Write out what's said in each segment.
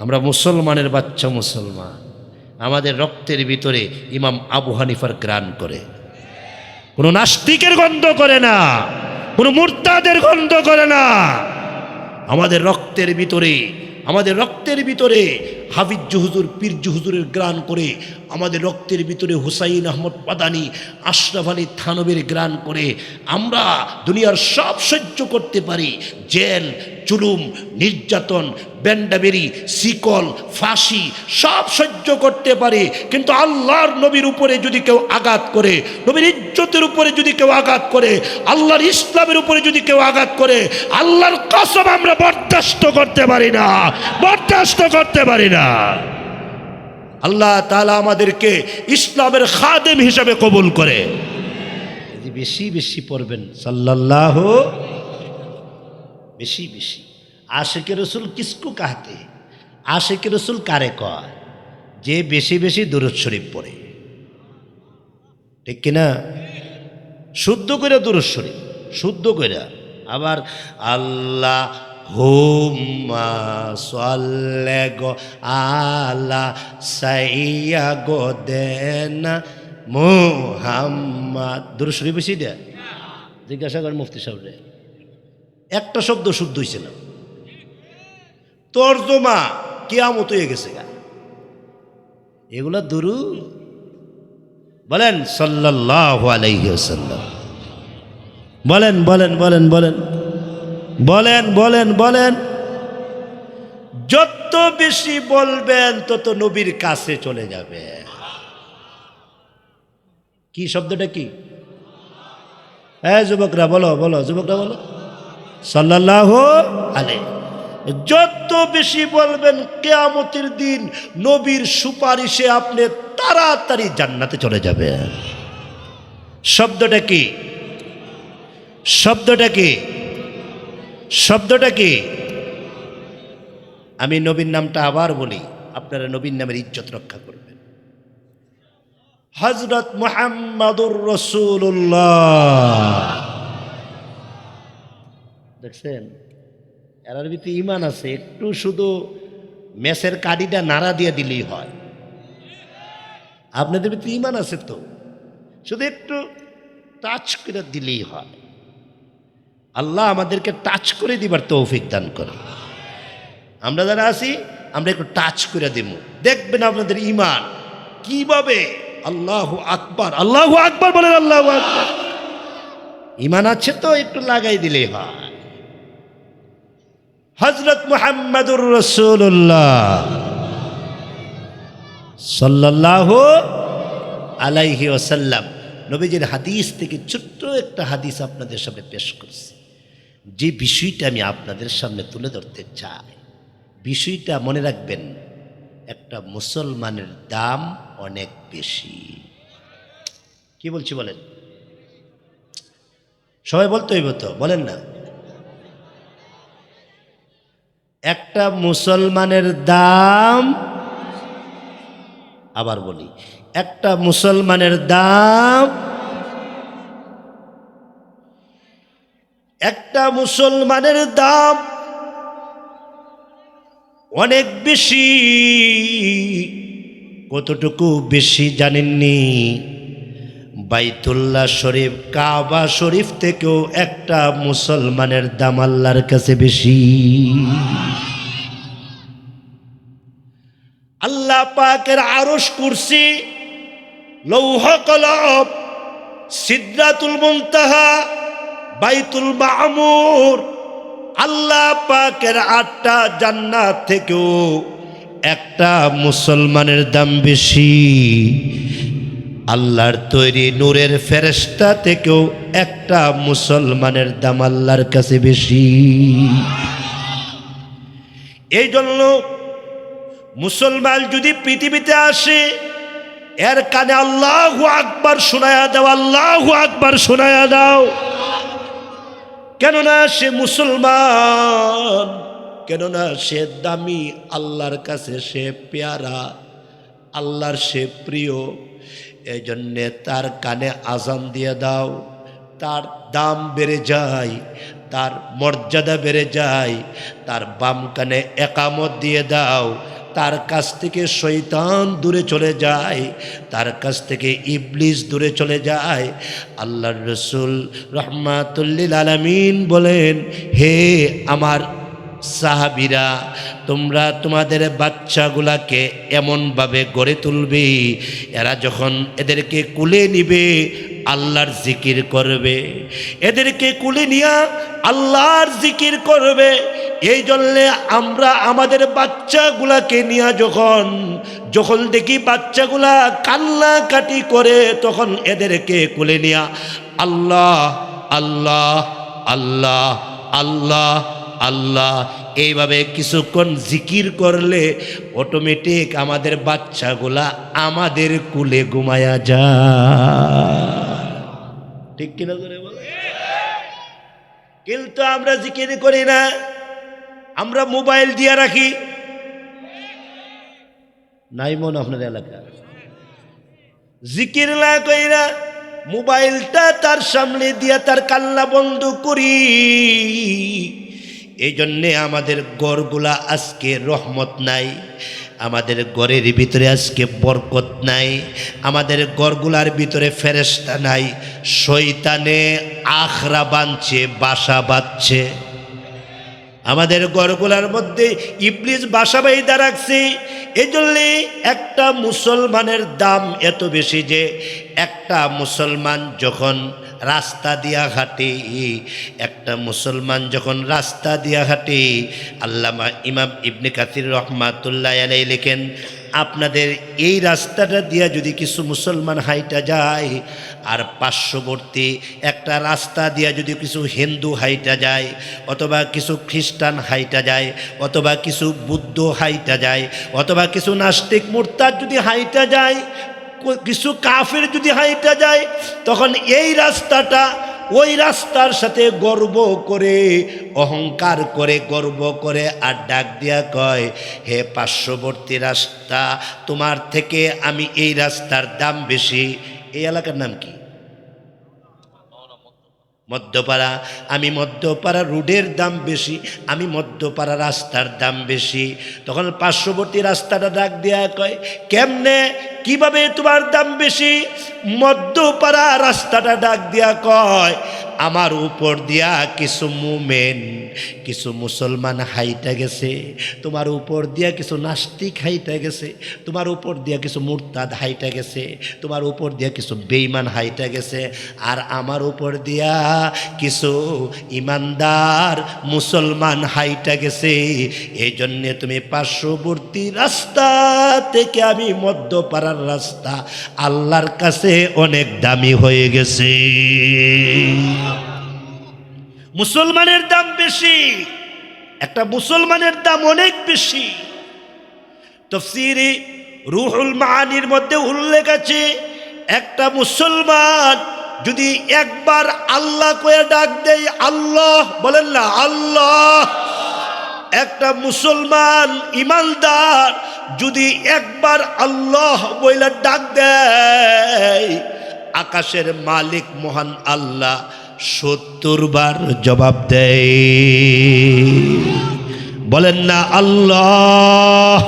আমরা মুসলমানের বাচ্চা মুসলমান, আমাদের রক্তের ভিতরে ইমাম আবু হানিফার গ্রাণ করে, কোনো নাস্তিকের গন্ধ করে না, কোনো মুরতাদের গন্ধ করে না। আমাদের রক্তের ভিতরে হাফিজ হুজুর, পীর হুজুরের গ্রাণ করে, আমাদের রক্তের ভিতরে হুসাইন আহমদ মাদানী, আশরাফ আলী থানবীর গ্রাণ করে। আমরা দুনিয়ার সব সহ্য করতে পারি, জেল, জুলুম, নির্যাতন, ব্যান্ডাবেরি, শিকল, ফাঁসি সব সহ্য করতে পারি, কিন্তু আল্লাহর নবীর উপরে যদি কেউ আঘাত করে, নবীর ইজ্জতের উপরে যদি কেউ আঘাত করে, আল্লাহর ইসলামের উপরে যদি কেউ আঘাত করে, আল্লাহর কসম আমরা বরদাস্ত করতে পারি না, বরদাস্ত করতে পারি না। আল্লাহ তাআলা আমাদেরকে ইসলামের খাদেম হিসাবে কবুল করে। বেশি বেশি পড়বেন সাল্লাল্লাহু, বেশি বেশি। আশিকে রসুল কিসকু কাহতে, আশিকে রসুল কারে কয়? যে বেশি বেশি দুরূদ শরীফ পড়ে, ঠিক কিনা? শুদ্ধ করে দুরূদ শরীফ, শুদ্ধ করে। আবার আল্লাহ হুম্মা সাল্লি আলা সাইয়্যিদিনা মুহাম্মদ। দুরূদ শরীফ বেশি দেয়? জিজ্ঞাসা করেন মুফতি সাহেবরে, একটা শব্দ শুদ্ধ হয়েছে না। তর্জমা কিয়ামত হয়ে গেছে গা, এগুলা দুরূদ। বলেন সাল্লাল্লাহু আলাইহি ওয়াসাল্লাম, বলেন বলেন বলেন বলেন বলেন বলেন বলেন। যত বেশি বলবেন তত নবীর কাছে চলে যাবে। কি শব্দটা কি? হ্যাঁ যুবকরা বলো, বলো যুবকরা বলো, সাল্লাল্লাহু আলাইহি। যত বেশি বলবেন কিয়ামতের দিন নবীর সুপারিশে আপনি তাড়াতাড়ি জান্নাতে চলে যাবেন। শব্দটা কি? শব্দটা কি? শব্দটা কি? আমি নবীর নামটা আবার বলি, আপনারা নবীর নামের ইজ্জত রক্ষা করবেন। হযরত মুহাম্মাদুর রাসূলুল্লাহ। দেখছেন এর ভিতরে ঈমান আছে, একটু শুধু মেসের কাঠিটা নাড়া দিয়ে দিলেই হয়। আপনাদের ভিতরে ঈমান আছে তো, শুধু একটু টাচ করে দিলেই হয়। আল্লাহ আমাদেরকে টাচ করে দিবার তৌফিক দান করে। আমরা যারা আছি আমরা একটু টাচ করে দেব, দেখবেন আপনাদের ঈমান কিভাবে। আল্লাহু আকবার, আল্লাহু আকবার বলেন, আল্লাহু আকবার। ঈমান আছে তো একটু লাগাই দিলেই হয়। হযরত মুহাম্মাদুর রাসূলুল্লাহ সাল্লাল্লাহু আলাইহি ওয়াসাল্লাম নবীজির হাদিস থেকে ছোট্ট একটা হাদিস আপনাদের সামনে পেশ করছি। যে বিষয়টা আমি আপনাদের সামনে তুলে ধরতে চাই, বিষয়টা মনে রাখবেন, একটা মুসলমানের দাম অনেক বেশি। কি বলছি বলেন? সবাই বলতে হইব তো, বলেন না। একটা মুসলমানের দাম, আবার বলি, একটা মুসলমানের দাম, একটা মুসলমানের দাম অনেক বেশি। কতটুকু বেশি জানেননি? বাইতুল্লাহ শরীফ, কাবা শরীফ থেকেও একটা মুসলমানের দাম আল্লাহর কাছে বেশি। আল্লাহ পাকের আরশ, কুরসি, লৌহ কলম, সিদরাতুল মুনতাহা, বাইতুল মামুর, আল্লাহ পাকের 8টা জান্নাত থেকেও একটা মুসলমানের দাম বেশি। আল্লাহর তৈরি নূরের ফেরেশতা থেকেও একটা মুসলমানের দাম আল্লাহর কাছে বেশি। এই জন্য মুসলমান যদি পৃথিবীতে আসে, এর কানে আল্লাহু আকবার শোনায়া দাও, আল্লাহু আকবার শোনায়া দাও। কেননা সে মুসলমান, কেননা সে দামি, আল্লাহর কাছে সে পেয়ারা, আল্লাহর সে প্রিয়। এই জন্যে তার কানে আজান দিয়ে দাও, তার দাম বেড়ে যায়। তার মর্যাদা বেড়ে যায়। তার বাম কানে একামত দিয়ে দাও, তার কাছ থেকে শয়তান দূরে চলে যায়, তার কাছ থেকে ইবলিস দূরে চলে যায়। আল্লাহর রাসূল রাহমাতুল লিল আলামিন বলেন, হে আমার সাহাবীরা, তোমরা তোমাদের বাচ্চাগুলাকে এমনভাবে গড়ে তুলবে, এরা যখন এদেরকে কুলে নিবে আল্লাহর জিকির করবে, এদেরকে কুলে নিয়া আল্লাহর জিকির করবে। এই জন্যে আমরা আমাদের বাচ্চাগুলাকে নিয়ে যখন দেখি বাচ্চাগুলা কান্নাকাটি করে, তখন এদেরকে কুলে নিয়া আল্লাহ আল্লাহ আল্লাহ আল্লাহ আল্লাহ এইভাবে কিছুক্ষণ জিকির করলে অটোমেটিক আমাদের বাচ্চাগুলা আমাদের কুলে ঘুমায়া যায়। ঠিক কিনা করে বলে? কিন্তু আমরা জিকির করি না, আমরা মোবাইল দিয়া রাখি। নাই মন আপনার এলাকা জিকির না কইরা মোবাইলটা তার সামনে দিয়া তার কান্না বন্ধ করি। এই জন্যে আমাদের ঘরগুলা আজকে রহমত নাই, আমাদের ঘরের ভিতরে আজকে বরকত নাই, আমাদের ঘরগুলার ভিতরে ফেরেশতা নাই, শয়তানে আখড়া বাঁধছে, বাসা বাঁধছে। আমাদের ঘরগুলার মধ্যে ইবলিস বাসা বাইধা রাখছে। এই জন্যে একটা মুসলমানের দাম এত বেশি যে একটা মুসলমান যখন রাস্তা দিয়া হাঁটে, একটা মুসলমান যখন রাস্তা দিয়া হাঁটে, আল্লামা ইমাম ইবনে কাসির রহমাতুল্লাহ আলাইহি লেখেন, আপনাদের এই রাস্তাটা দিয়া যদি কিছু মুসলমান হাইটা যায়, আর পার্শ্ববর্তী একটা রাস্তা দিয়া যদি কিছু হিন্দু হাইটা যায়, অথবা কিছু খ্রিস্টান হাইটা যায়, অথবা কিছু বুদ্ধ হাইটা যায়, অথবা কিছু নাস্তিক মুরতাদ যদি হাইটা যায়, কিছু কাফের যদি হাইটা যায়, তখন এই রাস্তাটা ওই রাস্তার সাথে গর্ব করে, অহংকার করে, গর্ব করে আর ডাক দিয়া কয়, হে পার্শ্ববর্তী রাস্তা, তোমার থেকে আমি এই রাস্তার দাম বেশি। এই এলাকার নাম কি? মধ্যপাড়া। আমি মধ্যপাড়া রোডের দাম বেশি, আমি মধ্যপাড়া রাস্তার দাম বেশি। তখন পার্শ্ববর্তী রাস্তাটা ডাক দেয়া কয়, কেমনে, কিভাবে তোমার দাম বেশি? মধ্যপাড়া রাস্তাটা ডাক দিয়া কয়, আমার উপর দিয়া কিছু মুমেন, কিছু মুসলমান হাইটা গেছে, তোমার উপর দিয়া কিছু নাস্তিক হাইটা গেছে, তোমার উপর দিয়া কিছু মুরতাদ হাইটা গেছে, তোমার উপর দিয়া কিছু বেঈমান হাইটা গেছে, আর আমার উপর দিয়া কিছু ইমানদার মুসলমান হাইটা গেছে। এই জন্যে তুমি পার্শ্ববর্তী রাস্তা থেকে আমি মধ্যপাড়ার রাস্তা আল্লাহর কাছে অনেক দামি হয়ে গেছে। মুসলমানের দাম বেশি, একটা মুসলমানের দাম অনেক বেশি। তাফসীরে রুহুল মাআনির মধ্যে উল্লেখ আছে, একটা মুসলমান যদি একবার আল্লাহ কয়ে ডাক দেয়, আল্লাহ বলেন না, আল্লাহ, একটা মুসলমান ইমানদার যদি একবার আল্লাহ বইলা ডাক দেয়, আকাশের মালিক মহান আল্লাহ 70 বার জবাব দেয়। বলেন না আল্লাহ,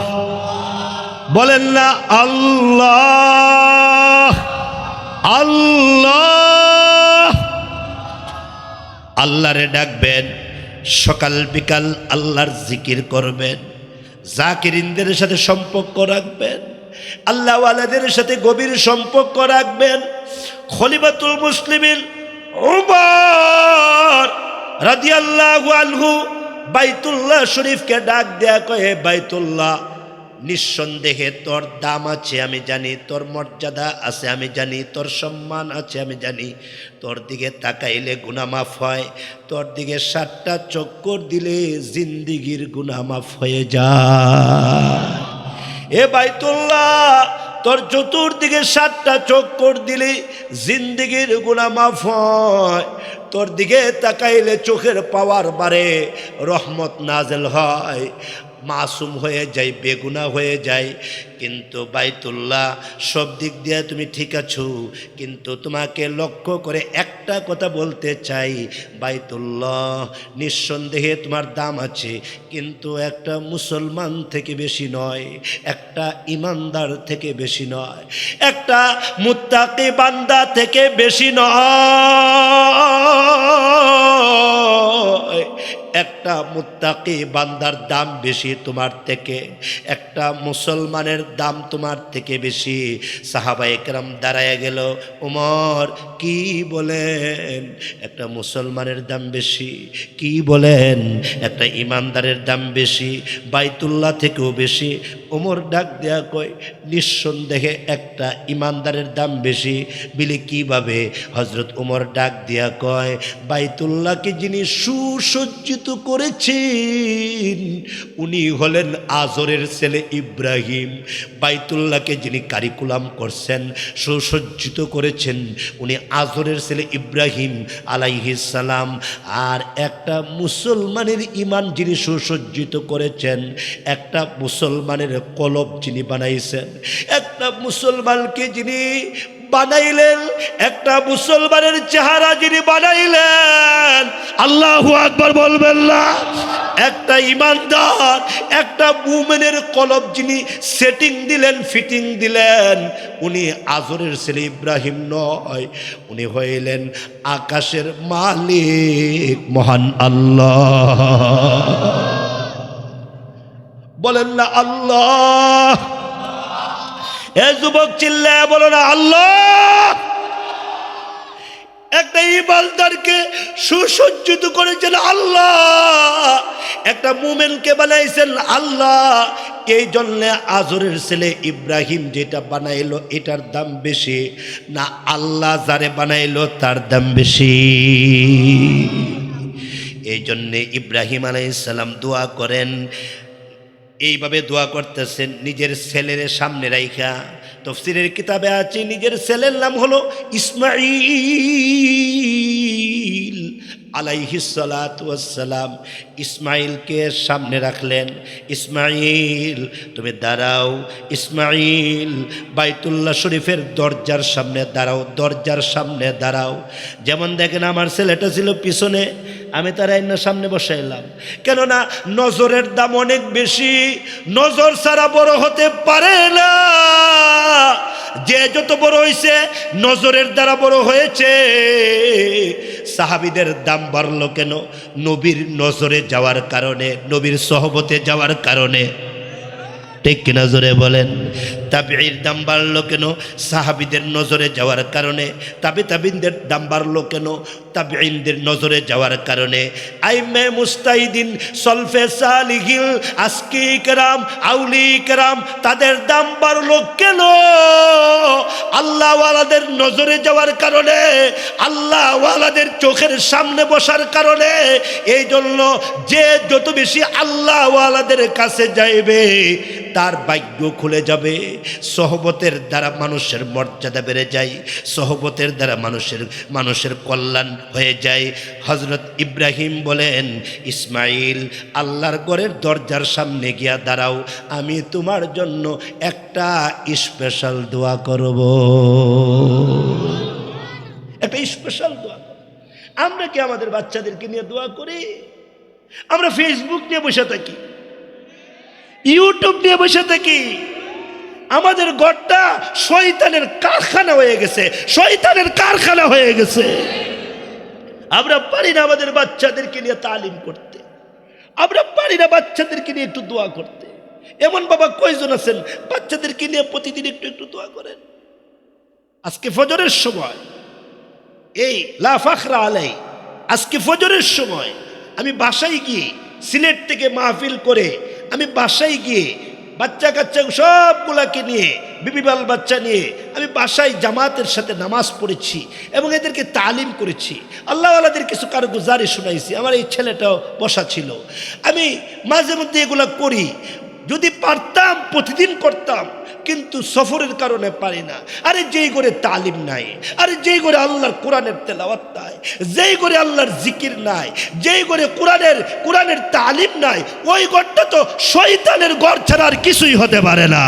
বলেন না আল্লাহ, আল্লাহ। আল্লাহরে ডাকবেন, সকাল বিকাল আল্লাহর জিকির করবেন, জাকিরিনদের সাথে সম্পর্ক রাখবেন, আল্লাহওয়ালাদের সাথে গভীর সম্পর্ক রাখবেন। খলিফাতুল মুসলিমিন উমর রাদিয়াল্লাহু আনহু বাইতুল্লাহ শরীফকে ডাক দেয়া কয়ে, বাইতুল্লাহ, নিঃসন্দেহে তোর দাম আছে আমি জানি, তোর মর্যাদা আছে আমি জানি, তোর সম্মান আছে আমি জানি, তোর দিকে তাকাইলে গুনাহ মাফ হয়, তোর দিকে 7টা চক্কর দিলে জিন্দিগির গুনাহ মাফ হয়ে যায়। এ বাইতুল্লাহ, তোর চতুর্দিকে 7টা চক্কর দিলে জিন্দিগির গুনাহ মাফ হয়, তোর দিকে তাকাইলে চোখের পাওয়ার বাড়ে, রহমত নাজেল হয়। মাসুম হয়ে যায়, বেগুনাহ হয়ে যায়। কিন্তু বাইতুল্লাহ সব দিক দিয়ে তুমি ঠিক আছো, কিন্তু তোমাকে লক্ষ্য করে একটা কথা বলতে চাই, বাইতুল্লাহ নিঃসন্দেহে তোমার দাম আছে, কিন্তু একটা মুসলমান থেকে বেশি নয়, একটা ইমানদার থেকে বেশি নয়, একটা মুত্তাকি বান্দা থেকে বেশি নয়। একটা মুত্তাকি বান্দার দাম বেশি তোমার থেকে, একটা মুসলমানের দাম তোমার থেকে বেশি। সাহাবায়ে কেরাম দাঁড়ায় গেল, ওমর কি বলেন, একটা মুসলমানের দাম বেশি? কি বলেন, একটা ইমানদারের দাম বেশি, বাইতুল্লাহ থেকেও বেশি? ওমর ডাক দেয়া কয়, নিঃসন্দেহে একটা ইমানদারের দাম বেশি। বিলি কিভাবে? হজরত ওমর ডাক দিয়া কয়, বাইতুল্লাহকে যিনি সুসজ্জিত করেছেন উনি হলেন আজরের ছেলে ইব্রাহিম। বাইতুল্লাহকে যিনি কারিকুলাম করছেন, সুসজ্জিত করেছেন, উনি আজরের ছেলে ইব্রাহিম আলাইহিস সালাম। আর একটা মুসলমানের ইমান যিনি সুসজ্জিত করেছেন, একটা মুসলমানের কলব যিনি বানাইছেন, একটা মুসলমানকে যিনি বানাইলেন, একটা মুসলমানের চেহারা যিনি বানাইলেন, আল্লাহু আকবার বলবেন না? একটা ইমানদার, একটা মুমিনের কলব যিনি সেটিং দিলেন, ফিটিং দিলেন, উনি আজরের ছেলে ইব্রাহিম নয়, উনি হইলেন আকাশের মালিক মহান আল্লাহ। বলেন না আল্লাহ? এ যুবক চিল্লায় বলো না আল্লাহ। একটা ইমানদারকে সুসজ্জিত করেছেন আল্লাহ, একটা মুমিনকে বানাইছেন আল্লাহ। এই জন্য আজরের ছেলে ইব্রাহিম যেটা বানাইলো এটার দাম বেশি না, আল্লাহ যারে বানাইলো তার দাম বেশি? এই জন্যে ইব্রাহিম আলাইহিস সালাম দোয়া করেন, এইভাবে দোয়া করতেছেন নিজের ছেলের সামনে রাইখা। তাফসীরের কিতাবে আছে নিজের ছেলের নাম হলো ইসমাঈল আলাইহিস সালাতু ওয়াস সালাম। ইসমাঈলকে সামনে রাখলেন, ইসমাঈল তুমি দাঁড়াও, ইসমাঈল বাইতুল্লাহ শরীফের দরজার সামনে দাঁড়াও, দরজার সামনে দাঁড়াও। যেমন দেখেন আমার ছেলেটা ছিল পিছনে, আমি তার আইনা সামনে বসাইলাম, কেননা নজরের দাম অনেক বেশি, নজর ছাড়া বড় হতে পারে না। যে যত বড় হয়েছে নজরের দ্বারা বড় হয়েছে। সাহাবীদের দাম বাড়লো কেন? নবীর নজরে যাওয়ার কারণে, নবীর সহবতে যাওয়ার কারণে। ঠিক কিনা জোরে বলেন? তাবিঈর দাম বাড়লো কেন? সাহাবীদের নজরে যাওয়ার কারণে। তাবিঈনদের দাম বাড়লো কেন? তাবিঈনদের নজরে যাওয়ার কারণে। আইমে মুস্তাহিদিন, সলফে সালিহিন, আসকি কেরাম, আউলি কেরাম, তাদের দাম বাড়লো কেন? আল্লাহওয়ালাদের নজরে যাওয়ার কারণে, আল্লাহওয়ালাদের চোখের সামনে বসার কারণে। এই জন্য যে যত বেশি আল্লাহওয়ালাদের কাছে যাইবে তার ভাগ্য খুলে যাবে। সহবতের দ্বারা মানুষের মর্যাদা বেড়ে যায়, সহবতের দ্বারা মানুষের কল্যাণ হয়ে যায়। হযরত ইব্রাহিম বলেন, ইসমাঈল আল্লাহর ঘরের দরজার সামনে গিয়া দাঁড়াও, আমি তোমার জন্য একটা স্পেশাল দোয়া করব। একটা স্পেশাল দোয়া। আমরা কি আমাদের বাচ্চাদেরকে নিয়ে দোয়া করি? আমরা ফেসবুক নিয়ে বসে থাকি, ইউটিউব নিয়ে বসে থাকি। আমাদের ঘরটা শয়তানের কারখানা হয়ে গেছে, শয়তানের কারখানা হয়ে গেছে। আমরা পারি না আমাদের বাচ্চাদেরকে নিয়ে তালিম করতে, আমরা পারি না বাচ্চাদেরকে নিয়ে একটু দোয়া করতে। এমন বাবা কয়জন আছেন বাচ্চাদেরকে নিয়ে প্রতিদিন একটু একটু দোয়া করেন? আজকে ফজরের সময়, এই লা ফাখরা আলাই, আজকে ফজরের সময় আমি বাসায় গিয়ে, সিলেট থেকে মাহফিল করে আমি বাসায় গিয়ে বাচ্চা কাচ্চা সবগুলাকে নিয়ে, বিবি বাল বাচ্চা নিয়ে আমি বাসায় জামাতের সাথে নামাজ পড়েছি এবং এদেরকে তালিম করেছি। আল্লাহওয়ালাদের কিছু কারগুজারি শুনাইছি। আমার এই ছেলেটাও বসা ছিল। আমি মাঝে মধ্যে এগুলা করি। যদি পারতাম প্রতিদিন করতাম, কিন্তু সফরের কারণে পারি না। আরে যেই করে তালিম নাই, আরে যেই করে আল্লাহর কোরআনের তেলাওয়াত নাই, যেই করে আল্লাহর জিকির নাই, যেই করে কোরআনের তালিম নাই, ওই ঘরটা তো শয়তানের ঘর ছাড়া আর কিছুই হতে পারে না।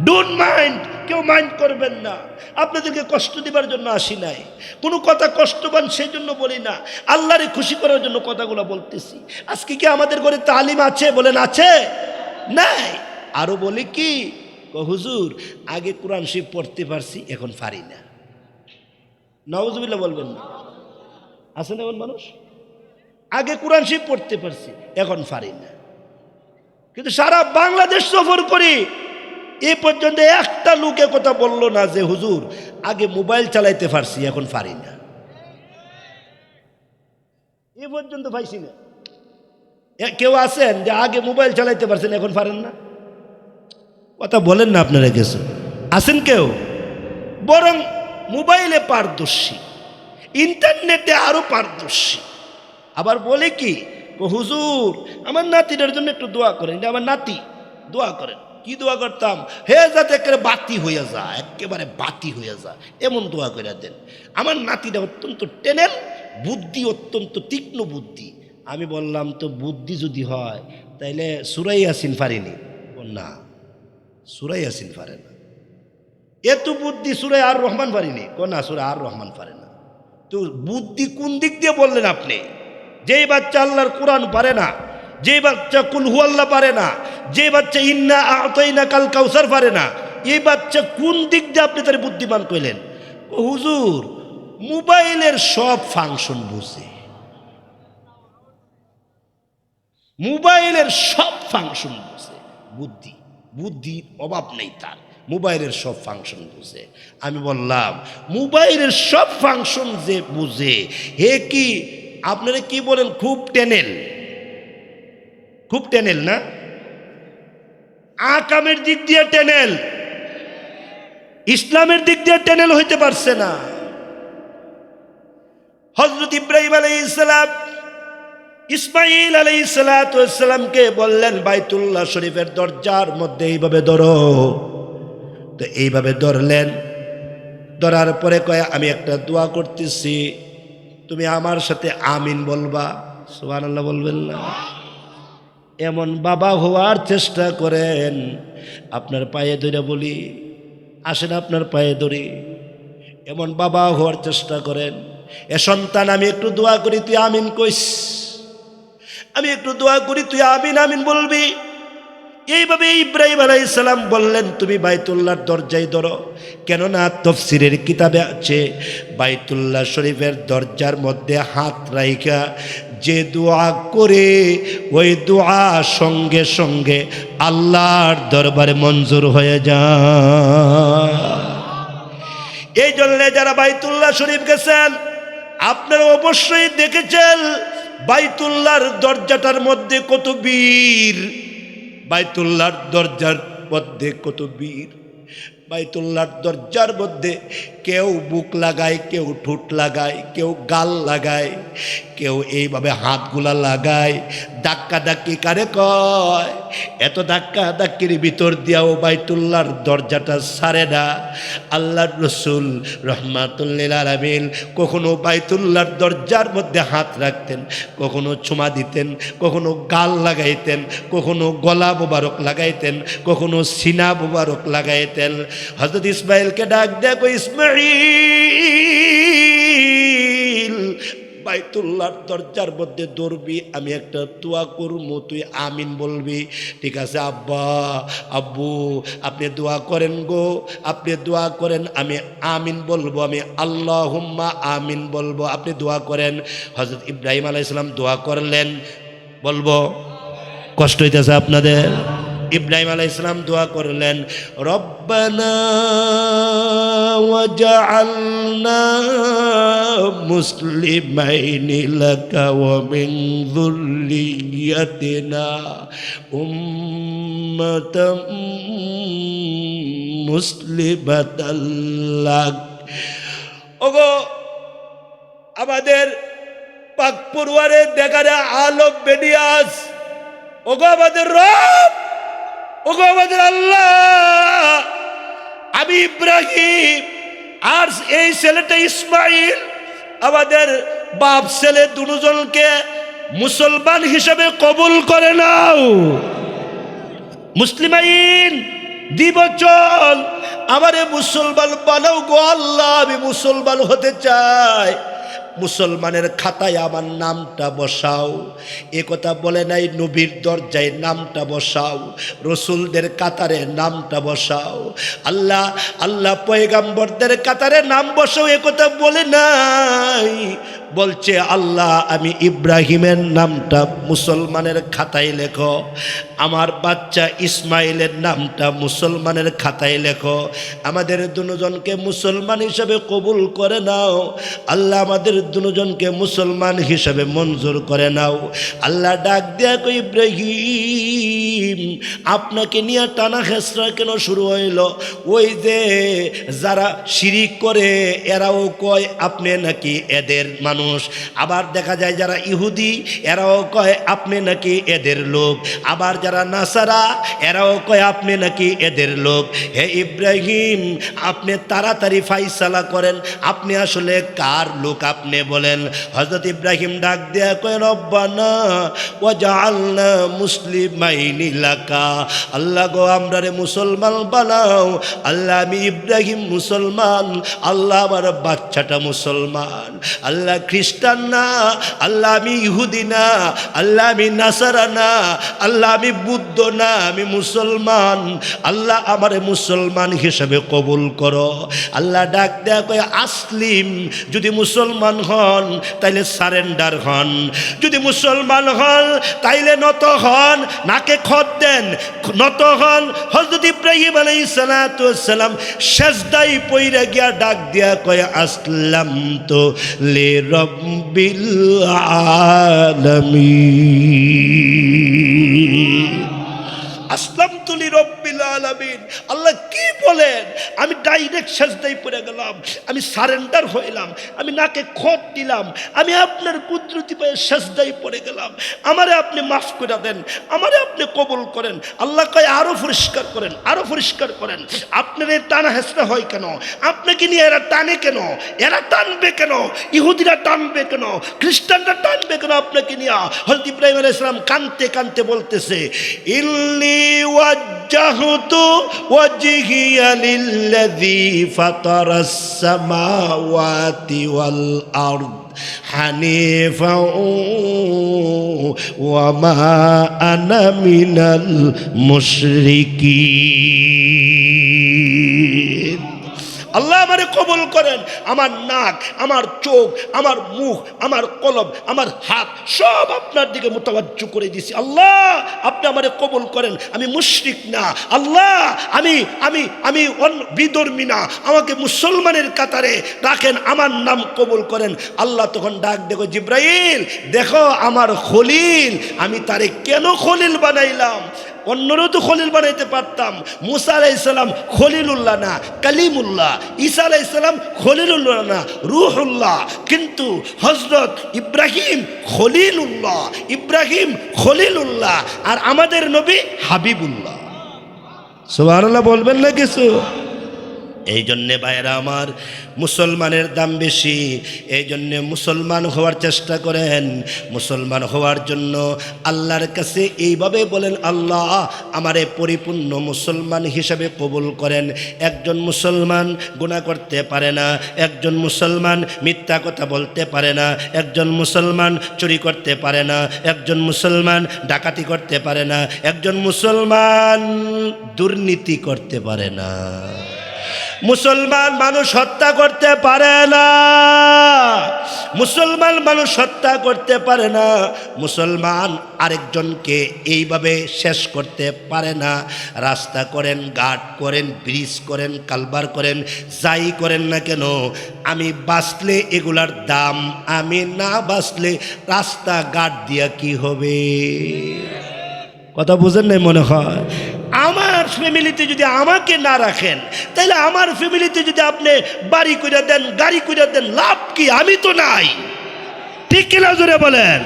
ডোন্ট মাইন্ড, কেউ মাইন্ড করবেন না। আপনাদেরকে কষ্ট দিবার জন্য আসি নাই, কোনো কথা কষ্টবান সেই জন্য বলি না, আল্লাহরে খুশি করার জন্য কথাগুলো বলতেছি। আজকে কি আমাদের ঘরে তালিম আছে? বলেন আছে? নাই। আরো বলি কি, হুজুর আগে কোরআন শরীফ পড়তে পারছি, এখন পারি না। নাউজুবিল্লাহ বলবেন না? আছে না এমন মানুষ? আগে কোরআন শরীফ পড়তে পারছি, এখন পারি না। কিন্তু সারা বাংলাদেশ সফর করি, এ পর্যন্ত একটা লোকে কথা বললো না যে হুজুর আগে মোবাইল চালাইতে পারছি, এখন পারি না। এ পর্যন্ত পাইছি না। কেউ আছেন যে আগে মোবাইল চালাইতে পারছেন, এখন পারেন না? কথা বলেন না আপনারা, কিছু আছেন কেউ? বরং মোবাইলে পারদর্শী, ইন্টারনেটে আরো পারদর্শী। আবার বলে কি, হুজুর আমার নাতিটার জন্য একটু দোয়া করেন, আমার নাতি দোয়া করেন। কি দোয়া করতাম? হে যাতে একেবারে বাতি হইয়া যা, একেবারে বাতি হইয়া যা, এমন দোয়া করে দেন। আমার নাতিটা অত্যন্ত টেনেল, বুদ্ধি অত্যন্ত তীক্ষ্ণ বুদ্ধি। আমি বললাম তো বুদ্ধি যদি হয় তাইলে সূরা ইয়াসিন পারিনি? না, সূরা ইয়াসিন পারে না। এত বুদ্ধি সূরা আর রহমান পারিনি? না, সূরা আর রহমান পারে না। তো বুদ্ধি কোন দিক দিয়ে বললেন আপনি? যেই বাচ্চা আল্লাহর কোরআন পারে না, যে বাচ্চা কুল হুয়াল্লাহ পারে না, যে বাচ্চা ইন্না আতাইনা কাল কাউসার পারে না, এই বাচ্চা কোন দিক দিয়ে আপনি তার বুদ্ধিমান কইলেন? হুজুর মোবাইলের সব ফাংশন বুঝে, মোবাইলের সব ফাংশন বুঝে। বুদ্ধির অভাব নেই তার, মোবাইলের সব ফাংশন বুঝে। আমি বললাম মোবাইলের সব ফাংশন যে বুঝে, হে কি আপনারা কি বলেন, খুব টেনেল? খুব টেনেল না? আকামের দিক দিয়ে টেনেল, ইসলামের দিক দিয়ে টেনেল হইতে পারছে না। হযরত ইব্রাহিম আলাইহিস সালাম ইসমাঈল আলাইহিস সালামকে বললেন বাইতুল্লাহ শরীফের দরজার মধ্যে এইভাবে ধরো। তো এইভাবে ধরলেন, ধরার পরে কয় আমি একটা দোয়া করতেছি, তুমি আমার সাথে আমিন বলবা। সুবহানাল্লাহ বলবেন না? এমন বাবা হওয়ার চেষ্টা করেন। আপনার পায়ে ধরে বলি, আসেন আপনার পায়ে ধরি, এমন বাবা হওয়ার চেষ্টা করেন। এ সন্তান আমি একটু দোয়া করি, তুই আমিন কইস। আমি একটু দোয়া করি, তুই আমিন আমিন বলবি। এইভাবে ইব্রাহিম আলাইহিস সালাম বললেন তুমি বাইতুল্লাহর দরজায় ধরো। কেননা তাফসীরের কিতাবে আছে বাইতুল্লাহ শরীফের দরজার মধ্যে হাত রাইখা যে দোয়া করে, ওই দোয়া সঙ্গে সঙ্গে আল্লাহর দরবারে মঞ্জুর হয়ে যায়। এই জন্য যারা বাইতুল্লাহ শরীফ গেছেন আপনারা অবশ্যই দেখেছেন বাইতুল্লাহর দরজাটার মধ্যে কত বীর, বাইতুল্লাহর দরজার মধ্যে কত বীর। বাইতুল্লাহর দরজার মধ্যে কেউ বুক লাগায়, কেউ ঠোঁট লাগায়, কেউ গাল লাগায়, কেউ এইভাবে হাতগুলা লাগায়। ধাক্কা ধাক্কি কারে কয়? এত ধাক্কা ধাক্কির ভিতর দিয়াও বাইতুল্লাহর দরজাটা ছাড়ে না। আল্লাহর রাসূল রাহমাতুল লিল আলামিন কখনো বাইতুল্লাহর দরজার মধ্যে হাত রাখতেন, কখনো চুমা দিতেন, কখনো গাল লাগাইতেন, কখনো গলা মোবারক লাগাইতেন, কখনো সিনা মোবারক লাগাইতেন। হযরত ইসমাঈলকে ডাক দেখো, ইসমাঈল বাইতুল্লাহর দরজার মধ্যে ধরবি, আমি একটা দোয়া করবো, তুই আমিন বলবি। ঠিক আছে আব্বা, আব্বু আপনি দোয়া করেন গো, আপনি দোয়া করেন, আমি আমিন বলবো, আমি আল্লাহুম্মা আমিন বলবো, আপনি দোয়া করেন। হযরত ইব্রাহিম আলাইহিস সালাম দোয়া করলেন, বলবো কষ্ট হইতেছে আপনাদের? ইব্রাহিম আলাইহিস সালাম দোয়া করলেন, রব্বানা ওয়াজআলনা মুসলিমাইনি লাকা ওয়া মিন যুররিয়্যাতিনা উম্মাতাম মুসলিমাতাল লাক। ওগো আমাদের পাক পরওয়ারে দেখারে আলম বেনিয়াস, ওগো আমাদের রব, ওগো আমাদের আল্লাহ, আমি ইব্রাহিম আর এই ছেলেটা ইসমাইল, আমাদের বাপ ছেলে দুজনকে মুসলমান হিসেবে কবুল করে নাও। মুসলিমাইন দিবচল আমারে মুসলমান বানাও গো আল্লাহ, আমি মুসলমান হতে চাই, মুসলমানের খাতায় আমার নামটা বসাও। এ কথা বলে নাই নবীর দরজায় নামটা বসাও, রসুলদের কাতারে নামটা বসাও, আল্লাহ আল্লাহ পয়গাম্বরদের কাতারে নাম বসাও, এ কথা বলে নাই। বলছে আল্লাহ আমি ইব্রাহিমের নামটা মুসলমানের খাতায় লেখো, আমার বাচ্চা ইসমাইলের নামটা মুসলমানের খাতায় লেখো, আমাদের দুজনকে মুসলমান হিসাবে কবুল করে নাও। আল্লাহ আমাদের দুজনকে মুসলমান হিসাবে মঞ্জুর করে নাও। আল্লাহ ডাক দেয়া কই ইব্রাহিম আপনাকে নিয়ে টানা হেসরা কেন শুরু হইল? ওই যে যারা শিরিক করে এরাও কয় আপনি নাকি এদের মানুষ, আবার দেখা যায় যারা ইহুদি এরাও কয় আপনি নাকি এদের লোক, আবার যারা নাসারা এরাও কয় আপনি নাকি এদের লোক। হে ইব্রাহিম আপনি তাড়াতাড়ি ফাইসালা করেন, আপনি আসলে কার লোক আপনি বলেন। হযরত ইব্রাহিম ডাক দেয়া কয় রব্বানা ওয়াজআলনা মুসলিমাইনি লাকা, আল্লাহ গো আমরারে মুসলমান বানাও। আল্লাহ আমি ইব্রাহিম মুসলমান, আল্লাহ আমার বাচ্চাটা মুসলমান, আল্লাহ খ্রিস্টান না, আল্লাহ আমি ইহুদি না, আল্লাহ আমি নাসারা না, আল্লাহ আমি বুদ্ধ না, আমি মুসলমান, আল্লাহ আমার মুসলমান হিসেবে কবুল করো। আল্লাহ ডাক দেয়া কয় আসলিম, যদি মুসলমান হন তাইলে সারেন্ডার হন, যদি মুসলমান হন তাইলে নত হন, নাকে খত দেন, নত হন। হযরত ইব্রাহিম আলাইহিস সালাতু ওয়াস সালাম সেজদায় পইরা গিয়া ডাক দিয়া কয় আসলামতু লিরাব্বিল আলামিন, আসলামতু লিরাব্বিল আলামিন। আল্লাহ কি বলেন? আমি ডাইরেক্ট সেজদায় পড়ে গেলাম, আমি সারেন্ডার হইলাম, আমি নাকে খত দিলাম, আমি আপনার কুদরতি পায়ে সেজদায় পড়ে গেলাম, আমারে আপনি মাফ করে দেন, আমারে আপনি কবুল করেন। আল্লাহ কয় আরো পরিষ্কার করেন, আরো পরিষ্কার করেন। আপনার এই টানা হেসরা হয় কেন? আপনাকে নিয়ে এরা টানে কেন? এরা টানবে কেন? ইহুদিরা টানবে কেন? খ্রিস্টানরা টানবে কেন আপনাকে নিয়ে? হযরত ইব্রাহিম আলাইহিস সালাম কানতে কানতে বলতেছে ইল্লি ওয়াজ্জাহতু ওয়াজহিয়া লিল্লাযী ফাতারাস সামাওয়াতি ওয়াল আরদ হানিফা ওয়া মা আনা মিনাল মুশরিকিন। আল্লাহ আমারে কবুল করেন, আমার নাক, আমার চোখ, আমার মুখ, আমার কলব, আমার হাত সব আপনার দিকে মুতাওয়াজ্জু করে দিছি। আল্লাহ আপনি আমারে কবুল করেন, আমি মুশরিক না, আল্লাহ আমি আমি আমি বিধর্মী না, আমাকে মুসলমানের কাতারে রাখেন, আমার নাম কবুল করেন। আল্লাহ তখন ডাক দেখো জিব্রাইল, দেখো আমার খলিল, আমি তারে কেন খলিল বানাইলাম? অন্যরও তো খলিল বানাইতে পারতাম। মুসা আলাইহিস সালাম খলিলুল্লাহ না, কালিমুল্লাহ। ঈসা আলাইহিস সালাম খলিলুল্লাহ না, রূহুল্লাহ। কিন্তু হযরত ইব্রাহিম খলিলুল্লাহ, ইব্রাহিম খলিলুল্লাহ, আর আমাদের নবী হাবিবুল্লাহ। সুবহানাল্লাহ বলবেন না কিছু? এই জন্যে ভাইরা আমার মুসলমানের দাম বেশি, এই জন্যে মুসলমান হওয়ার চেষ্টা করেন। মুসলমান হওয়ার জন্য আল্লাহর কাছে এইভাবে বলেন, আল্লাহ আমারে পরিপূর্ণ মুসলমান হিসাবে কবুল করেন। একজন মুসলমান গুনাহ করতে পারে না, একজন মুসলমান মিথ্যা কথা বলতে পারে না, একজন মুসলমান চুরি করতে পারে না, একজন মুসলমান ডাকাতি করতে পারে না, একজন মুসলমান দুর্নীতি করতে পারে না, মুসলমান মানুষ হত্যা করতে পারে না, মুসলমান মানুষ হত্যা করতে পারে না, মুসলমান আরেকজনকে এইভাবে শেষ করতে পারে না। রাস্তা করেন, ঘাট করেন, ব্রিজ করেন, কালবার করেন, যাই করেন না কেন, আমি বাঁচলে এগুলার দাম, আমি না বাঁচলে রাস্তা ঘাট দিয়া কি হবে? কথা বুঝেন নাই মনে হয়? আমার ফ্যামিলিতে যদি আমাকে না রাখেন, তাহলে আমার ফ্যামিলিতে যদি আপনি বাড়ি করে দেন, গাড়ি করে দেন, লাভ কি? আমি তো নাই। ঠিক কিনা জোরে বলেন?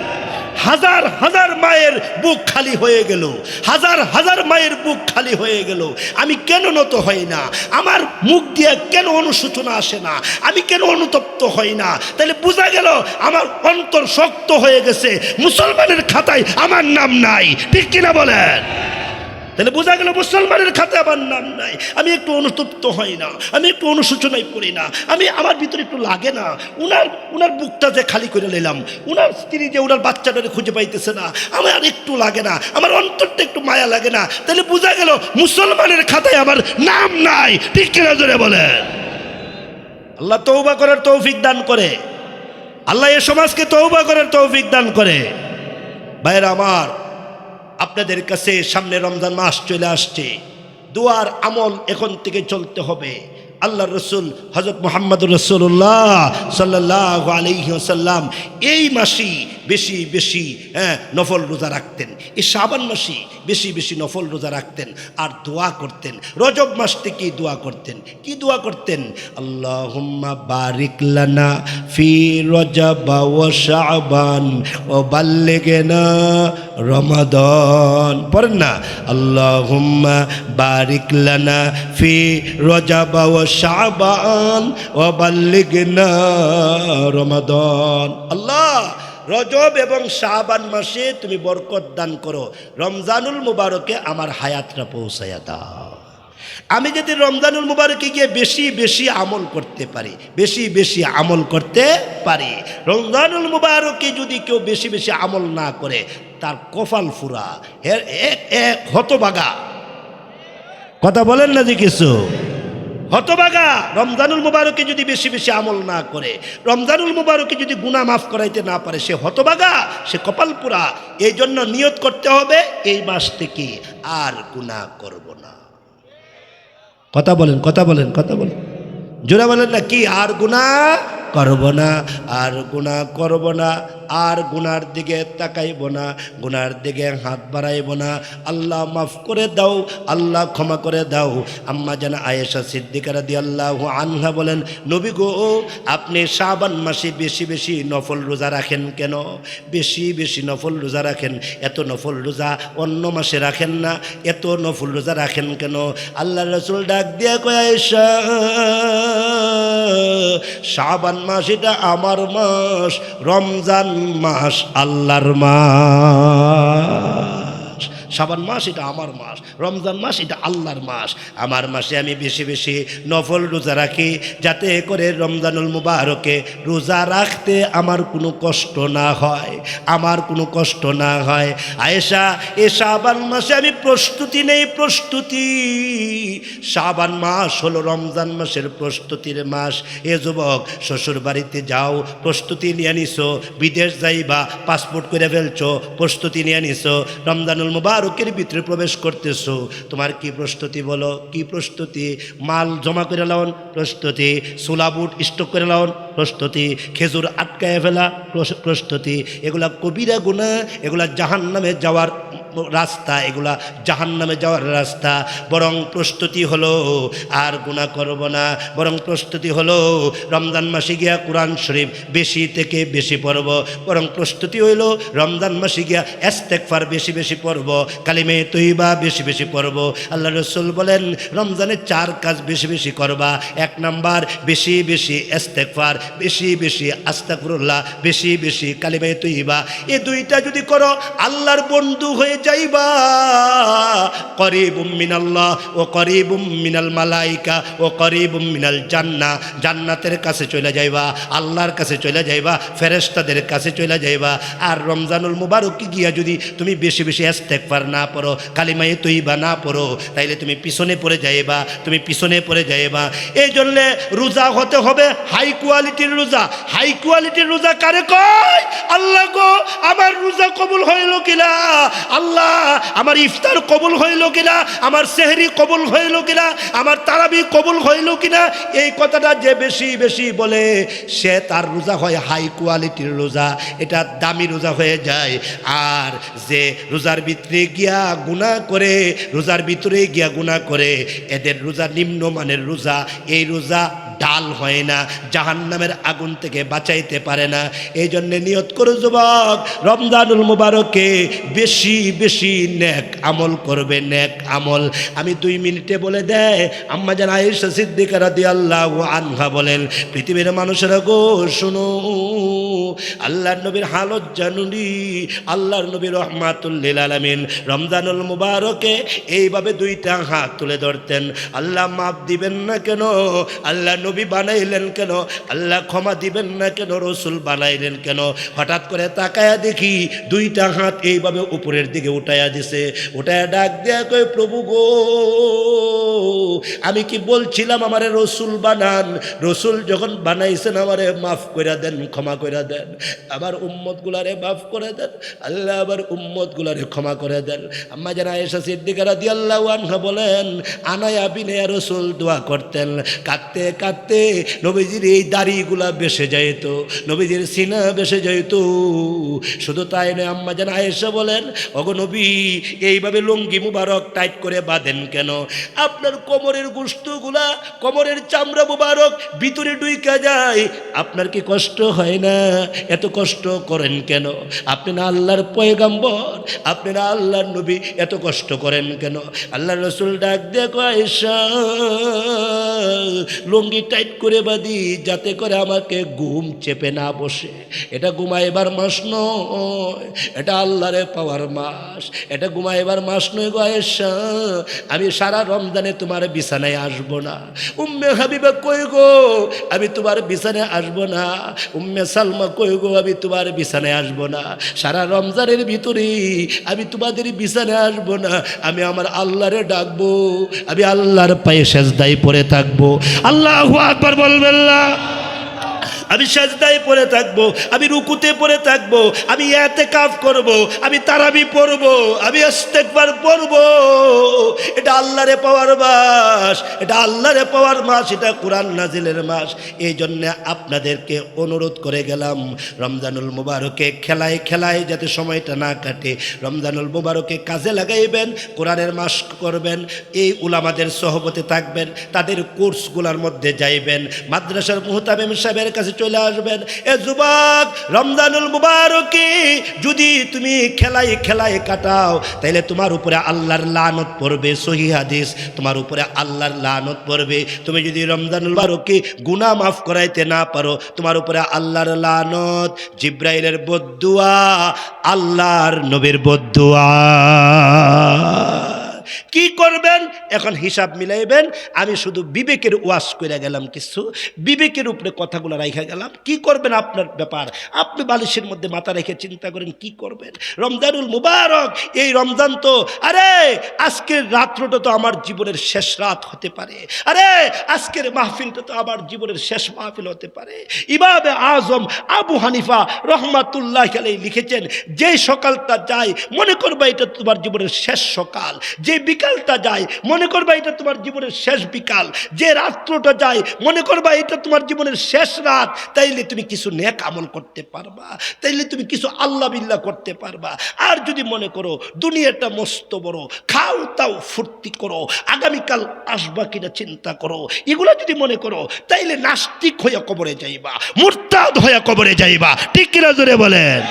হাজার হাজার মায়ের বুক খালি হয়ে গেল, হাজার হাজার মায়ের বুক খালি হয়ে গেল। আমি কেন নত হই না? আমার মুখ দিয়ে কেন অনুশোচনা আসে না? আমি কেন অনুতপ্ত হই না? তাহলে বোঝা গেল আমার অন্তর শক্ত হয়ে গেছে, মুসলমানের খাতায় আমার নাম নাই। ঠিক কিনা বলেন? তাহলে বোঝা গেল মুসলমানের খাতে আমার নাম নাই। আমি একটু অনুতপ্ত হই না, আমি একটু অনুশোচনায় পড়ি না, আমার ভিতরে একটু লাগে না উনার বুকটা যে খালি করে নিলাম, উনার স্ত্রী যে উনার বাচ্চাটারে খুঁজে পাইতেছে না, আমার আর একটু লাগে না, আমার অন্তরটা একটু মায়া লাগে না। তাহলে বোঝা গেল মুসলমানের খাতায় আমার নাম নাই। ঠিক কিনা জোরে বলেন? আল্লাহ তওবা করার তৌফিক দান করে, আল্লাহ এ সমাজকে তওবা করার তৌফিক দান করে। ভাইয়েরা আমার, আপনাদের কাছে সামনে রমজান মাস চলে আসছে, দুয়ার আমল এখন থেকে চলতে হবে। আল্লাহ রসুল হযরত মুহাম্মদুর রাসূলুল্লাহ সাল্লাল্লাহু আলাইহি ওয়াসাল্লাম এই মাসেই বেশি বেশি নফল রোজা রাখতেন, এই শাবান মাসেই বেশি বেশি নফল রোজা রাখতেন আর দোয়া করতেন। রজব মাস থেকেই দোয়া করতেন। কি দোয়া করতেন? আল্লাহুম্মা বারিক লানা ফি রজব ওয়া শাবান ওয়া বাল্লিগনা রমাদান। পড়েন না, আল্লাহুম্মা বারিক লানা ফি রজব ওয়া শাবান ওয়া বাল্লিগনা রমাদান। আল্লাহ, রজব এবং শাবান মাসে তুমি বরকত দান করো, রমজানুল মুবারকে আমার হায়াতটা পৌঁছায়া দাও। আমি যদি রমজানুল মুবারকে গিয়ে বেশি বেশি আমল করতে পারি, বেশি বেশি আমল করতে পারি। রমজানুল মুবারকে যদি কেউ বেশি বেশি আমল না করে, তার কপাল ফুরা, হতবাগা। কথা বলেন না যে কিছু? হতবাগা। রমজানুল মুবারকে যদি বেশি বেশি আমল না করে, রমজানুল মুবারকে যদি গুনাহ মাফ করাইতে না পারে, সে হতবাগা, সে কপালপুরা। এই জন্য নিয়ত করতে হবে এই মাস থেকে আর গুনাহ করব না। কথা বলেন, কথা বলেন, কথা বলেন, জোরে বলেন না। কি? আর গুনাহ করব না, আর গুনাহ করব না, আর গুনার দিকে তাকাইব না, গুনার দিকে হাত বাড়াইব না। আল্লাহ মাফ করে দাও, আল্লাহ ক্ষমা করে দাও। আম্মা জান আয়েশা সিদ্দিকা রাদিয়াল্লাহু আনহা বলেন, নবী গো, আপনি শাবান মাসে বেশি বেশি নফল রোজা রাখেন কেন? বেশি বেশি নফল রোজা রাখেন, এত নফল রোজা অন্য মাসে রাখেন না, এত নফল রোজা রাখেন কেন? আল্লাহ রাসূল ডাক দিয়া কয়, আয়েশা, শাবান মাস এটা আমার মাস, রমজান মাস আল্লাহর মাস। শাবান মাস এটা আমার মাস, রমজান মাস এটা আল্লাহর মাস। আমার মাসে আমি বেশি বেশি নফল রোজা রাখি, যাতে করে রমজানুল মুবারকে রোজা রাখতে আমার কোনো কষ্ট না হয়, আমার কোনো কষ্ট না হয়। আয়েশা, এ শাবান মাসে আমি প্রস্তুতি নেই, প্রস্তুতি। শাবান মাস হলো রমজান মাসের প্রস্তুতির মাস। এ যুবক, শ্বশুর বাড়িতে যাও, প্রস্তুতি নিয়ে নিছো, বিদেশ যাইবা, পাসপোর্ট করে ফেলছো, প্রস্তুতি নিয়ে নিছো, রমজানুল মুবারকের ভিতরে প্রবেশ করতেছো। তোমার কি প্রস্তুতি বলো? কি প্রস্তুতি? মাল জমা করে লাউন, প্রস্তুতি। সোলা বুট স্টক করে লাউন, প্রস্তুতি। খেজুর আটকায় ফেলা, প্রস্তুতি। এগুলা কবিরা গুনাহ, এগুলা জাহান্নামে যাওয়ার রাস্তা, এগুলা জাহান্নামে যাওয়ার রাস্তা। বরং প্রস্তুতি হলো আর গুনাহ করব না, বরং প্রস্তুতি হলো রমজান মাসে গিয়া কোরআন শরীফ বেশি থেকে বেশি পড়ব, বরং প্রস্তুতি হইল রমজান মাসে গিয়া ইস্তেগফার বেশি বেশি পড়ব, কালিমে তৈবা বেশি বেশি পড়ব। আল্লাহ রাসূল বলেন, রমজানে 4 কাজ বেশি বেশি করবা। 1 নাম্বার, বেশি বেশি ইস্তেগফার, বেশি বেশি আস্তাগফিরুল্লাহ, বেশি বেশি কালিমে তৈবা। এই দুইটা যদি করো, আল্লাহর বন্ধু হয়ে যাইবা। করিবুম মিনাল্লাহ ও করিবুম মিনাল মালাইকা ও করিবুম মিনাল জান্নাহ। জান্নাতের কাছে চলে যাইবা, আল্লাহর কাছে চলে যাইবা, ফেরেশতাদের কাছে চলে যাইবা। আর রমজানুল মুবারকে গিয়া যদি তুমি বেশি বেশি ইস্তেগফার না পড়ো, কালিমায়ে তৈবা না পড়ো, তাইলে তুমি পিছনে পড়ে যাইবা, তুমি পিছনে পড়ে যাইবা। এই জন্য রোজা হতে হবে হাই কোয়ালিটির রোজা। হাই কোয়ালিটির রোজা কারে কয়? আল্লাহ গো, আমার রোজা কবুল হইল কিনা, আল্লাহ আমার ইফতার কবুল হইল কিনা, আমার সেহরি কবুল হইল কিনা, আমার তারাবি কবুল হইল কিনা, এই কথাটা যে বেশি বেশি বলে, সে তার রোজা হয় হাই কোয়ালিটির রোজা, এটা দামি রোজা হয়ে যায়। আর যে রোজার ভিতরে গিয়া গুনাহ করে, রোজার ভিতরে গিয়া গুনাহ করে, এদের রোজা নিম্নমানের রোজা। এই রোজা ঢাল হয় না, জাহান্নামের আগুন থেকে বাঁচাইতে পারে না। এই জন্যে নিয়ত করো যুবক, রমজানুল মুবারকে বেশি বেশি নেক আমল করবে, নেক আমল। আমি 2 মিনিটে বলে দেয়, আম্মা জান আয়েশা সিদ্দিকা রাদিয়াল্লাহু আনহা বলেন, পৃথিবীর মানুষেরা গো শোনো, আল্লাহর নবীর হালত জানুনি। আল্লাহর নবী রহমাতুল লিল আলামিন রমজানুল মুবারকে এইভাবে 2টা হাত তুলে ধরতেন। আল্লাহ মাফ দিবেন না কেন? আল্লাহ নবী বানাইলেন কেন? আল্লাহ ক্ষমা দিবেন না কেন? রসুল বানাইলেন কেন? হঠাৎ করে তাকায়া দেখি 2টা হাত এইভাবে উপরের দিকে উঠাইয়া দিছে। উঠায়া ডাক দেয়া কই, প্রভু গো, আমি কি বলছিলাম আমারে রসুল বানান? রসুল যখন বানাইছেন আমারে মাফ করে দেন, ক্ষমা করে দেন। আবার উম্মত গুলারে মাফ করে দেন। আল্লাহ আবার উম্মত গুলারে ক্ষমা করে দেন। আম্মা জান আয়েশা সিদ্দিকা রাদিয়াল্লাহু আনহা বলেন, আনায়া বিনায়া রসুল দোয়া করতেন। কাঁদতে কাঁদতে নবীজির এই দাড়িগুলা বেসে যাইত, নবীজির সিনা বেসে যাইত। শুধু তাই নয়, আম্মা জান আয়েশা বলেন, ওগো নবী, এইভাবে লুঙ্গি মুবারক টাইট করে বাঁধেন কেন? আপনার কোমরের গোশতগুলা, কোমরের চামড়া মুবারক ভিতরে ঢুইকা যায়, আপনার কি কষ্ট হয় না? এত কষ্ট করেন কেন? আপনি না আল্লাহর পয়গাম্বর, আপনি না আল্লাহর নবী, এত কষ্ট করেন কেন? আল্লাহর রসুল ডাক দেখো, আয়েশা লুঙ্গি টাইট করে বাঁধি যাতে করে আমাকে ঘুম চেপে না বসে। এটা ঘুমাইবার মাস নয়, এটা আল্লাহরে পাওয়ার মাস, এটা ঘুমাইবার মাস নয় গো আয়েশা। আমি সারা রমজানে তোমার বিছানায় আসবো না। উম্মে হাবিবা কই গো, আমি তোমার বিছানায় আসবো না। উম্মে সালমা কই গো, আমি তোমার বিছানায় আসবো না। সারা রমজানের ভিতরে আমি তোমাদের বিছানায় আসবো না। আমি আমার আল্লাহরে ডাকবো, আমি আল্লাহর পায়ে সেজদায় পড়ে থাকবো। আল্লাহু আকবার বলবেন না? আমি সাজদায় পড়ে থাকবো, আমি রুকুতে পড়ে থাকবো, আমি ইতিকাফ করব, আমি তারাবি পড়ব, আমি ইস্তেগফার পড়ব। এটা আল্লাহরে পাওয়ার মাস, এটা আল্লাহরে পাওয়ার মাস, এটা কোরআন নাজিলের মাস। এই জন্যে আপনাদেরকে অনুরোধ করে গেলাম, রমজানুল মুবারকে খেলায় খেলায় যাতে সময়টা না কাটে, রমজানুল মুবারকে কাজে লাগাইবেন, কোরআনের মাস করবেন, এই উলামাদের সহবতে থাকবেন, তাদের কোর্সগুলোর মধ্যে যাইবেন, মাদ্রাসার মুহতামিম সাহেবের কাছে চলে আসবেন। এ যুবক, রমজানুল মুবারকে যদি তুমি খেলায় খেলায় কাটাও, তাইলে তোমার উপরে আল্লাহর লানত পড়বে। সহিহ হাদিস, তোমার উপরে আল্লাহর লানত পড়বে। তুমি যদি রমজানুল মুবারকে গুনাহ মাফ করাইতে না পারো, তোমার উপরে আল্লাহর লানত, জিব্রাইলের বদদুয়া, আল্লাহর নবীর বদদুয়া। কি করবেন এখন হিসাব মিলাইবেন। আমি শুধু বিবেকের ওয়াজ করে গেলাম, কিছু বিবেকের উপরে কথাগুলো রাইখা গেলাম। কি করবেন আপনার ব্যাপার, আপনি বালিশের মধ্যে মাথা রেখে চিন্তা করেন কি করবেন। রমজানুল মুবারক, এই রমজান তো, আরে আজকের রাত্রটা তো আমার জীবনের শেষ রাত হতে পারে, আরে আজকের মাহফিলটা তো আমার জীবনের শেষ মাহফিল হতে পারে। ইমামে আজম আবু হানিফা রহমাতুল্লাহ আলাইহি লিখেছেন, যে সকালটা যায় মনে করবা এটা তোমার জীবনের শেষ সকাল, যে বিকালটা যায় মনে করবা এটা তোমার জীবনের শেষ বিকাল, যে রাত্রটা যায় মনে করবা এটা তোমার জীবনের শেষ রাত। তাইলে তুমি কিছু নেক আমল করতে পারবা, তাইলে তুমি কিছু আল্লাহ বিল্লাহ করতে পারবা। আর যদি মনে করো দুনিয়াটা মস্ত বড়, খাও তাও ফুর্তি করো, আগামীকাল আসবা কিনা চিন্তা করো, এগুলো যদি মনে করো, তাইলে নাস্তিক হইয়া কবরে যাইবা, মুরতাদ হইয়া কবরে যাইবা। ঠিক কিনা জোরে বলেন?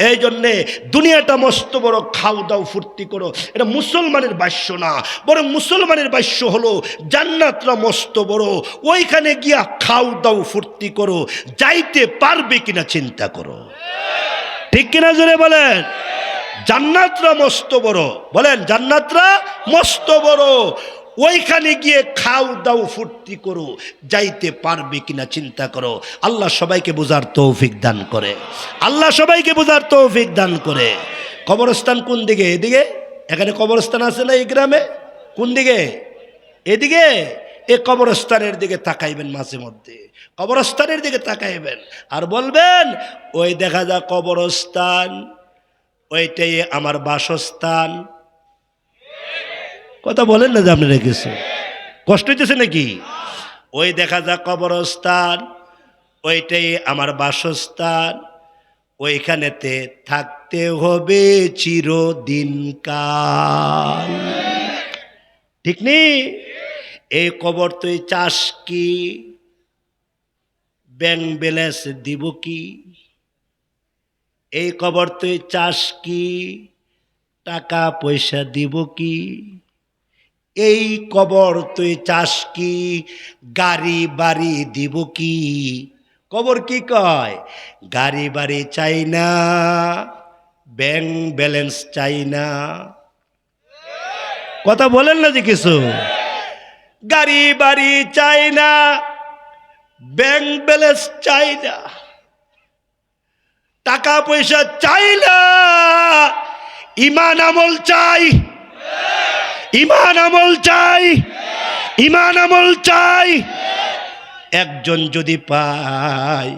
এই জন্যে দুনিয়াটা মস্ত বড়, খাও দাও ফুর্তি করো, এটা মুসলমানের বাস্য না, বরং মুসলমানের বাস্য হলো জান্নাতটা মস্ত বড়, ওইখানে গিয়া খাও দাও ফুর্তি করো, যাইতে পারবে কিনা চিন্তা করো। ঠিক কিনা জোরে বলেন? জান্নাতটা মস্ত বড়, বলেন জান্নাতটা মস্ত বড়, ওইখানে গিয়ে খাও দাও ফুর্তি করো, যাইতে পারবে কিনা চিন্তা করো। আল্লাহ সবাইকে বোঝার তৌফিক দান করে, আল্লাহ সবাইকে বোঝার তৌফিক দান করে। কবরস্থান কোন দিকে? এদিকে, এখানে কবরস্থান আছে না এই গ্রামে? কোন দিকে? এদিকে। এই কবরস্থানের দিকে তাকাইবেন, মাঝে মধ্যে কবরস্থানের দিকে তাকাইবেন, আর বলবেন ওই দেখা যা কবরস্থান, ওইটাই আমার বাসস্থান। কথা বলেন না যে আপনারা কিছু কষ্ট হইতেছে নাকি? ওই দেখা যাক কবরস্থান, ওইটাই আমার বাসস্থান, ওইখানেতে থাকতে হবে চিরদিন কাল। ঠিক নেই? এই কবর তুই চাস কি? ব্যাংক ব্যালেন্স দিব কি? এই কবর তুই চাস কি? টাকা পয়সা দিব কি? এই কবর তুই চাস কি? গাড়ি বাড়ি দিব কি? কবর কি কয়? গাড়ি বাড়ি চাই না, ব্যাংক ব্যালেন্স চাই না। কথা বলেন না যে কিছু। গাড়ি বাড়ি চাই না, ব্যাংক ব্যালেন্স চাই না, টাকা পয়সা চাই না, ইমান আমল চাই, ইমান আমল চাই, ইমান আমল চাই। একজন যদি পাই,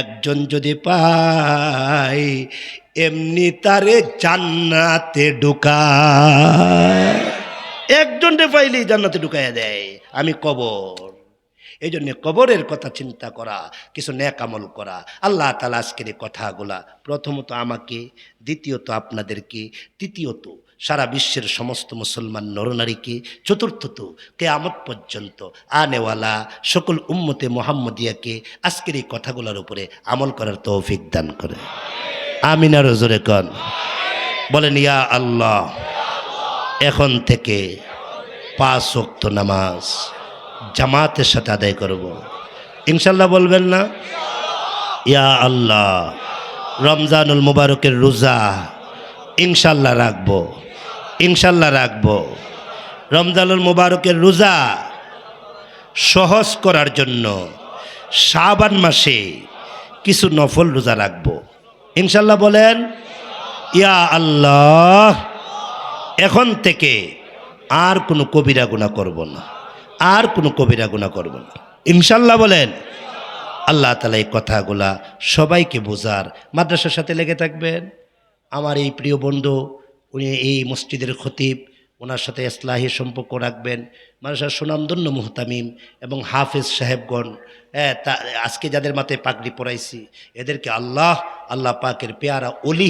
একজন যদি পাই, এমনি তারে জান্নাতে ঢুকায়। একজনকে পাইলেই জান্নাতে ঢুকাইয়া দেয়। আমি কবর, এই জন্য কবরের কথা চিন্তা করা, কিছু নেক আমল করা। আল্লাহ তাআলা আজকের এই কথাগুলা প্রথমত আমাকে, দ্বিতীয়ত আপনাদেরকে, তৃতীয়ত সারা বিশ্বের সমস্ত মুসলমান নরনারীকে, চতুর্থত কিয়ামত পর্যন্ত আনেওয়ালা সকল উম্মতে মুহাম্মদিয়াকে আজকের এই কথাগুলোর উপরে আমল করার তৌফিক দান করে। আমিন আর জোরে কন। বলেন ইয়া আল্লাহ। এখন থেকে 5 ওয়াক্ত নামাজ জামাতের সাথে আদায় করব, ইনশাল্লাহ বলবেন না? ইয়া আল্লাহ। রমজানুল মুবারকের রোজা ইনশাল্লাহ রাখবো, ইনশাল্লাহ রাখবো। রমজানুল মুবারকের রোজা সহজ করার জন্য শাবান মাসে কিছু নফল রোজা রাখবো, ইনশাল্লাহ বলেন ইয়া আল্লাহ। এখন থেকে আর কোনো কবিরা গুনাহ করব না, আর কোনো কবিরা গুনাহ করব না, ইনশাল্লাহ বলেন। আল্লাহ তাআলা এই কথাগুলা সবাইকে বোঝার, মাদ্রাসার সাথে লেগে থাকবেন। আমার এই প্রিয় বন্ধু, উনি এই মসজিদের খতিব, ওনার সাথে ইসলাহি সম্পর্ক রাখবেন। মাদ্রাসার সুনামধন্য মুহতামিম এবং হাফেজ সাহেবগণ, আজকে যাদের মাথায় পাগড়ি পরাইছি, এদেরকে আল্লাহ পাকের পেয়ারা ওলি